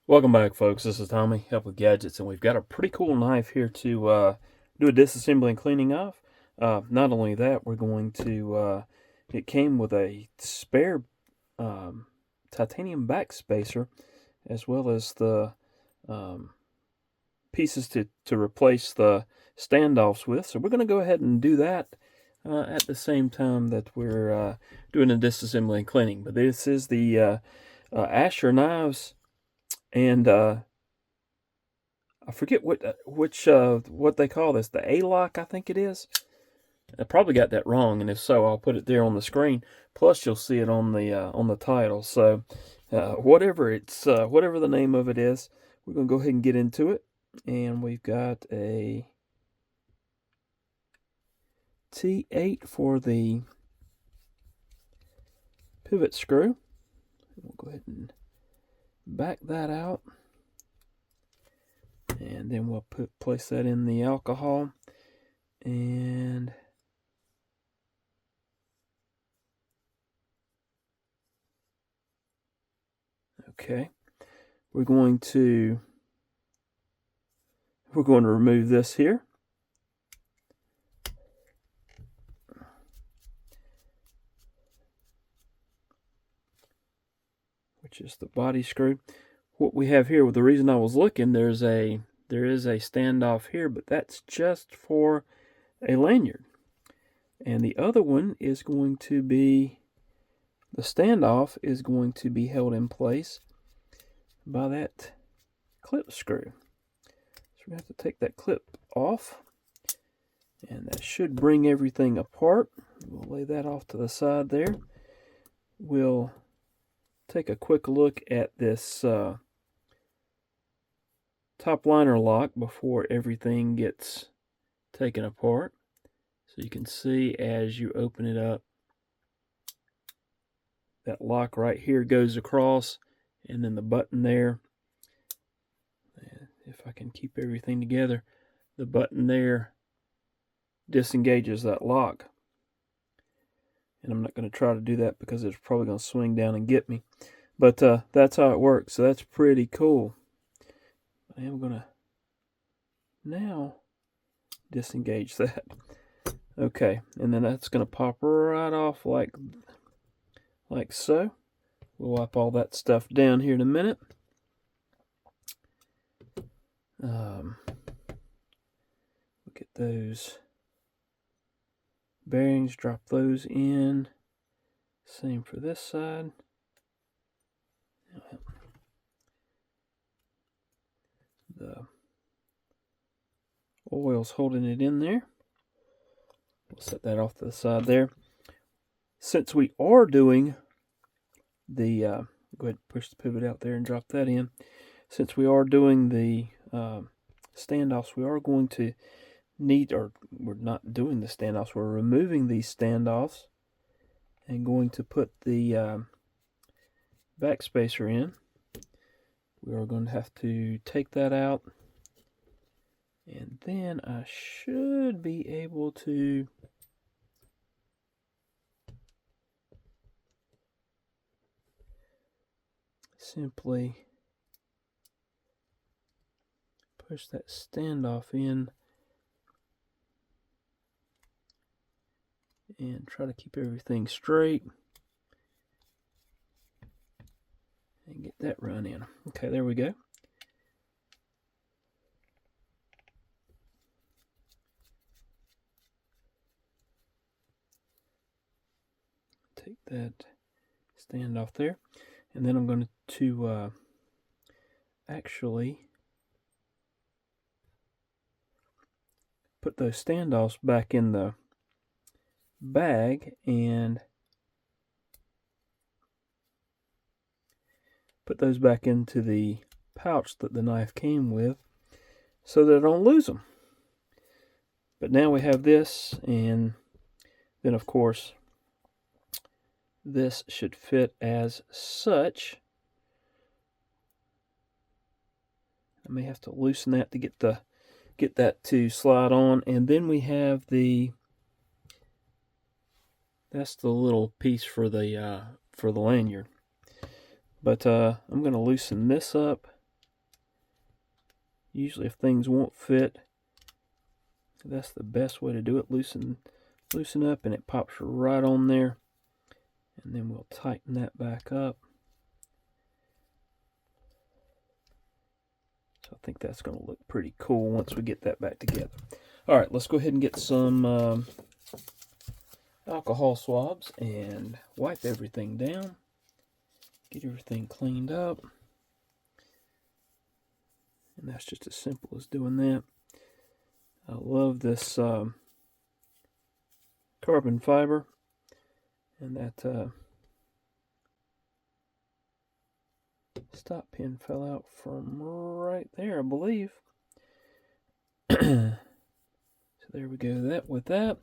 Welcome back, folks. This is Tommy, Help with Gadgets, and we've got a pretty cool knife here to do a disassembly and cleaning of. Not only that, we're going to, it came with a spare um, titanium backspacer, as well as the um, pieces to replace the standoffs with. So we're going to go ahead and do that at the same time that we're doing a disassembly and cleaning. But this is the Asher knives, and I forget what they call this. The A-Lock, I think it is. I probably got that wrong, and if so, I'll put it there on the screen. Plus, you'll see it on the title. So, whatever the name of it is, we're gonna go ahead and get into it. And we've got a T8 for the pivot screw. We'll go ahead and back that out, and then we'll place that in the alcohol. And okay, we're going to remove this here. Which is the body screw. What we have here, the reason I was looking, there is a standoff here, but that's just for a lanyard. And the other one is going to be, the standoff is going to be held in place by that clip screw. So we have to take that clip off, and that should bring everything apart. We'll lay that off to the side there. We'll take a quick look at this top liner lock before everything gets taken apart. So you can see as you open it up, that lock right here goes across, and then the button there, if I can keep everything together, the button there disengages that lock. And I'm not going to try to do that because it's probably going to swing down and get me. But that's how it works. So that's pretty cool. I am going to now disengage that. Okay, and then that's going to pop right off like so. We'll wipe all that stuff down here in a minute. Look at those bearings, drop those in. Same for this side. The oil's holding it in there. We'll set that off to the side there. Since we are doing the, go ahead and push the pivot out there and drop that in. Since we are doing the standoffs, we are going to need, or we're not doing the standoffs, we're removing these standoffs and going to put the backspacer in. We are going to have to take that out, and then I should be able to simply push that standoff in and try to keep everything straight and get that run in. Okay, there we go. Take that standoff there, and then I'm going to actually put those standoffs back in the bag and put those back into the pouch that the knife came with so that I don't lose them. But now we have this, and then of course this should fit as such. I may have to loosen that to get that to slide on, and then we have that's the little piece for the lanyard. But I'm going to loosen this up Usually if things won't fit, that's the best way to do it. Loosen up and it pops right on there. And then we'll tighten that back up. So I think that's going to look pretty cool once we get that back together. All right, let's go ahead and get some alcohol swabs and wipe everything down. Get everything cleaned up. And that's just as simple as doing that. I love this carbon fiber. And that stop pin fell out from right there, I believe. So there we go. With that,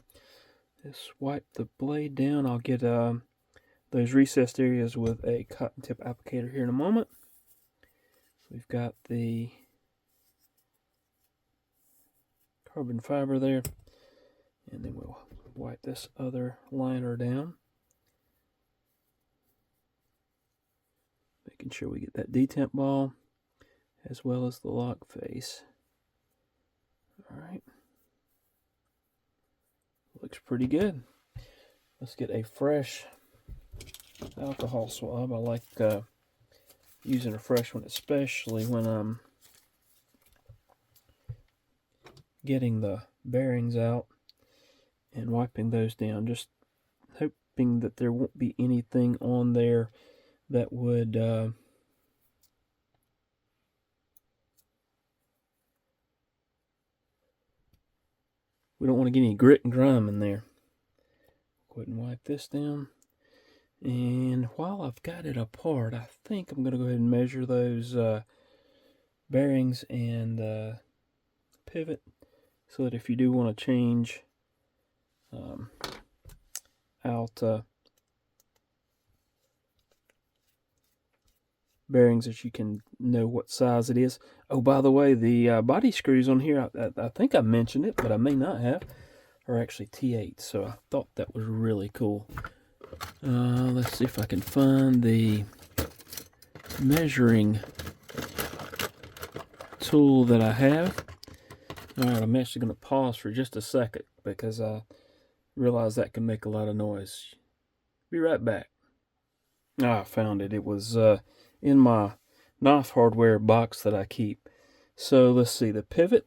just wipe the blade down. I'll get those recessed areas with a cotton tip applicator here in a moment. We've got the carbon fiber there, and then we'll wipe this other liner down, making sure we get that detemp ball as well as the lock face. Alright, looks pretty good. Let's get a fresh alcohol swab. I like using a fresh one, especially when I'm getting the bearings out and wiping those down, just hoping that there won't be anything on there that would we don't want to get any grit and grime in there. Go ahead and wipe this down. And while I've got it apart, I think I'm going to go ahead and measure those bearings and pivot, so that if you do want to change out bearings, that you can know what size it is. Oh, by the way, the body screws on here, I think I mentioned it, but I may not have, are actually T8, so I thought that was really cool. Let's see if I can find the measuring tool that I have. Alright, I'm actually going to pause for just a second because I realize that can make a lot of noise. Be right back. I found it. It was in my knife hardware box that I keep. So let's see, the pivot.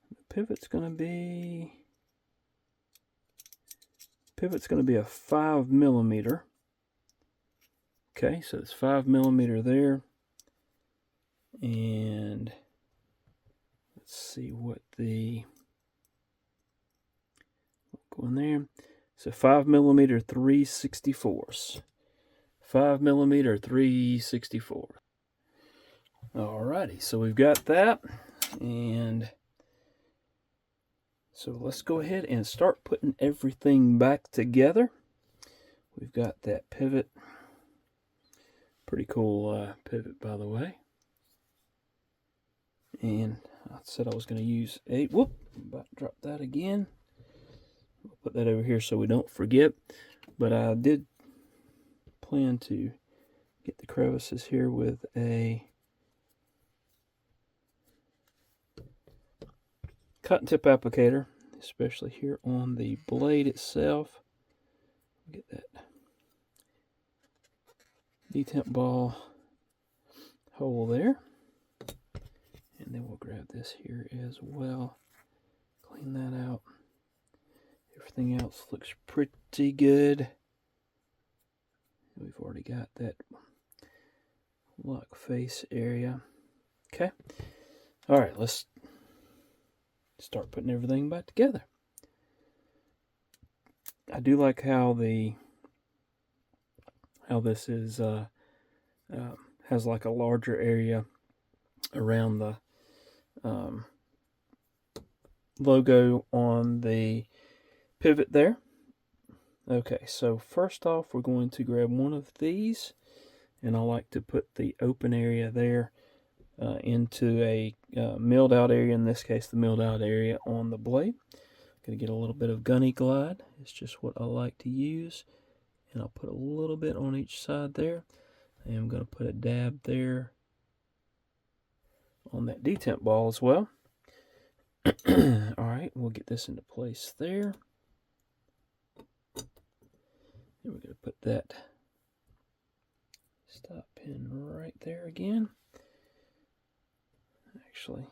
The pivot's going to be a 5mm. Okay, so it's 5mm there. And let's see what the, go in there. So 5mm 3/64. 5mm 3/64. Alrighty, so we've got that, and so let's go ahead and start putting everything back together. We've got that pivot. Pretty cool pivot, by the way. And I said I was going to use a, whoop, about to drop that again. We'll put that over here so we don't forget. But I did plan to get the crevices here with a cotton tip applicator, especially here on the blade itself. Get that detemp ball hole there. And then we'll grab this here as well. Clean that out. Everything else looks pretty good. We've already got that lock face area. Okay. Alright, let's start putting everything back together. I do like how this is has like a larger area around the logo on the pivot there. Okay, so first off, we're going to grab one of these, and I like to put the open area there into a milled out area, in this case the milled out area on the blade. Going to get a little bit of gunny glide. It's just what I like to use, and I'll put a little bit on each side there. And I'm going to put a dab there on that detemp ball as well. Alright, we'll get this into place there. And we're going to put that stop pin right there again. Actually,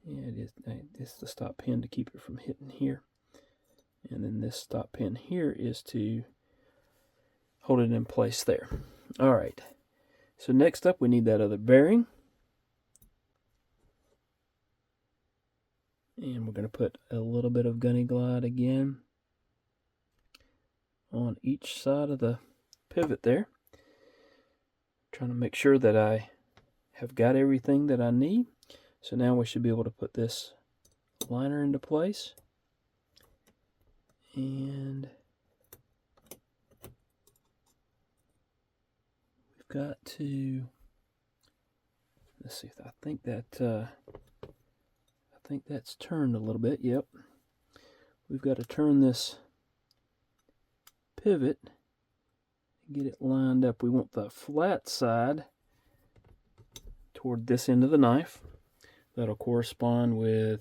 yeah, it is. It's the stop pin to keep it from hitting here. And then this stop pin here is to hold it in place there. Alright, so next up we need that other bearing. And we're going to put a little bit of gunny glide again on each side of the pivot there. Trying to make sure that I have got everything that I need. So now we should be able to put this liner into place. And we've got to, let's see, I think that's turned a little bit. Yep. We've got to turn this pivot and get it lined up. We want the flat side toward this end of the knife. That'll correspond with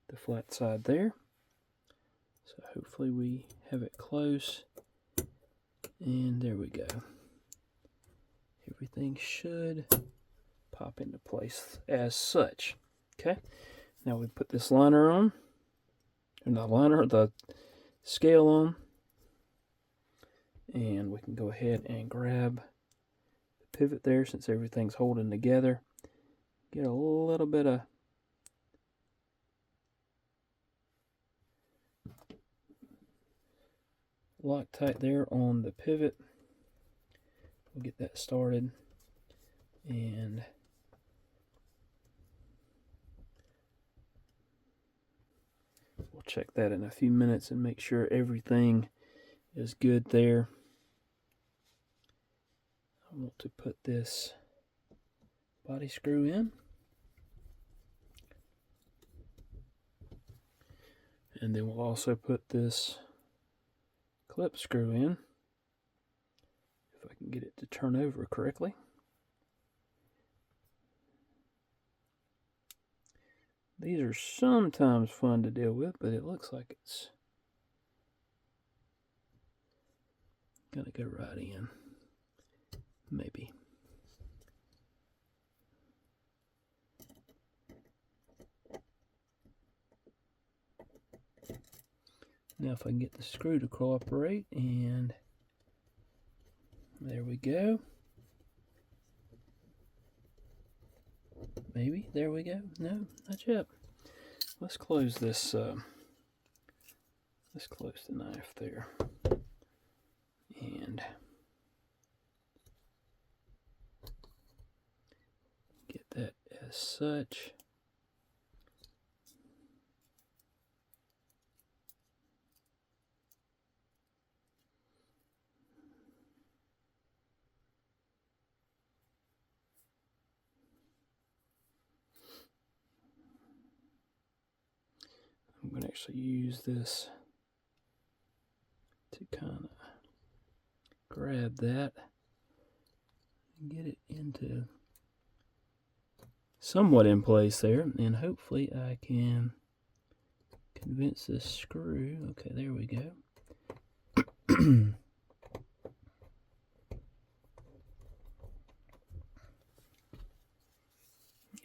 the flat side there. So hopefully we have it close. And there we go. Everything should pop into place as such. Okay. Now we put this liner on, or not liner, the scale on, and we can go ahead and grab the pivot there since everything's holding together. Get a little bit of Loctite there on the pivot. We'll get that started, and we'll check that in a few minutes and make sure everything is good there. I want to put this body screw in. And then we'll also put this clip screw in, if I can get it to turn over correctly. These are sometimes fun to deal with, but it looks like it's gonna go right in. Maybe. Now if I can get the screw to cooperate, and there we go. Maybe, there we go. No, not yet. Let's close this, let's close the knife there. And get that as such. I'm going to actually use this to kind of grab that and get it into somewhat in place there, and hopefully I can convince this screw. Okay, there we go.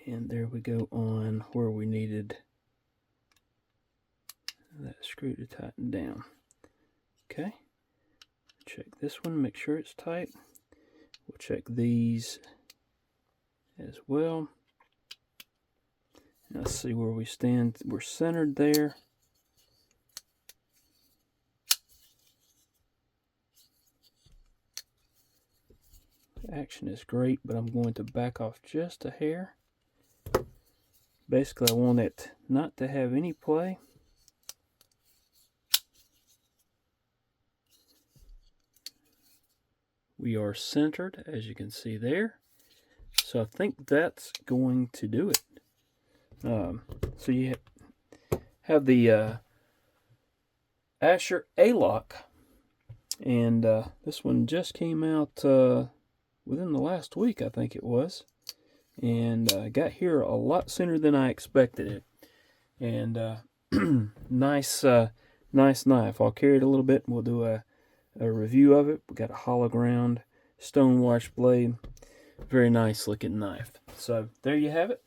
And there we go on where we needed that screw to tighten down. Okay, check this one, make sure it's tight. We'll check these as well. Let's see where we stand. We're centered there. The action is great, but I'm going to back off just a hair. Basically, I want it not to have any play. We are centered, as you can see there. So I think that's going to do it. So you have the Asher A-Lock, and this one just came out within the last week, I think it was. and got here a lot sooner than I expected it. And nice knife. I'll carry it a little bit and we'll do a review of it. We got a hollow ground stone wash blade. Very nice looking knife. So there you have it.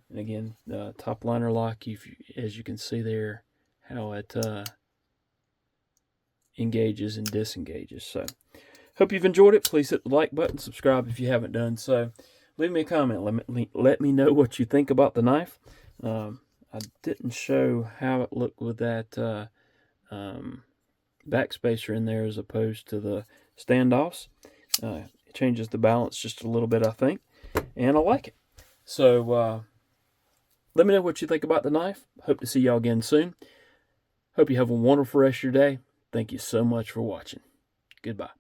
And again, top liner lock, as you can see there, how it engages and disengages. So hope you've enjoyed it. Please hit the like button, subscribe if you haven't done so. Leave me a comment. Let me know what you think about the knife. I didn't show how it looked with that backspacer in there as opposed to the standoffs. It changes the balance just a little bit, I think, and I like it. So let me know what you think about the knife. Hope to see y'all again soon. Hope you have a wonderful rest of your day. Thank you so much for watching. Goodbye.